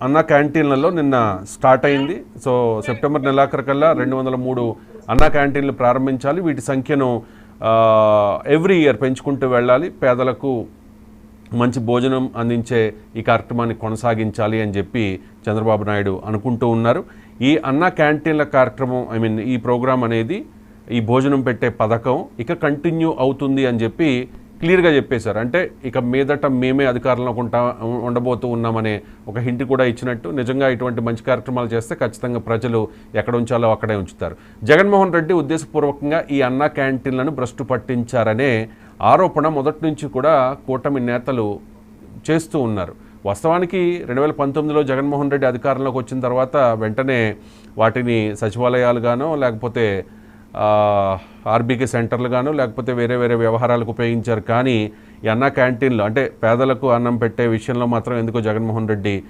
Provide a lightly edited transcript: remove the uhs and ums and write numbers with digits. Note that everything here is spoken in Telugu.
అన్న క్యాంటీన్లలో నిన్న స్టార్ట్ అయింది. సో సెప్టెంబర్ నెలాఖరుకల్లా 203 అన్న క్యాంటీన్లు ప్రారంభించాలి. వీటి సంఖ్యను ఎవ్రీ ఇయర్ పెంచుకుంటూ వెళ్ళాలి. పేదలకు మంచి భోజనం అందించే ఈ కార్యక్రమాన్ని కొనసాగించాలి అని చెప్పి చంద్రబాబు నాయుడు అనుకుంటూ ఉన్నారు. ఈ అన్న క్యాంటీన్ల కార్యక్రమం ఈ ప్రోగ్రాం అనేది, ఈ భోజనం పెట్టే పథకం ఇక కంటిన్యూ అవుతుంది అని చెప్పి క్లియర్గా చెప్పేశారు. అంటే ఇక మీదట మేమే అధికారంలో ఉండబోతూ ఉన్నామనే ఒక హింట్ కూడా ఇచ్చినట్టు. నిజంగా ఇటువంటి మంచి కార్యక్రమాలు చేస్తే ఖచ్చితంగా ప్రజలు ఎక్కడ ఉంచాలో అక్కడే ఉంచుతారు. జగన్మోహన్ రెడ్డి ఉద్దేశపూర్వకంగా ఈ అన్న క్యాంటీన్లను భ్రష్టు పట్టించారనే ఆరోపణ మొదటి నుంచి కూడా కూటమి నేతలు చేస్తూ ఉన్నారు. వాస్తవానికి 2019లో జగన్మోహన్ రెడ్డి అధికారంలోకి వచ్చిన తర్వాత వెంటనే వాటిని సచివాలయాలుగానో లేకపోతే ఆర్బీకే సెంటర్లుగానో లేకపోతే వేరే వేరే వ్యవహారాలకు ఉపయోగించారు. కానీ ఈ అన్న క్యాంటీన్లు అంటే పేదలకు అన్నం పెట్టే విషయంలో మాత్రం ఎందుకో జగన్మోహన్ రెడ్డి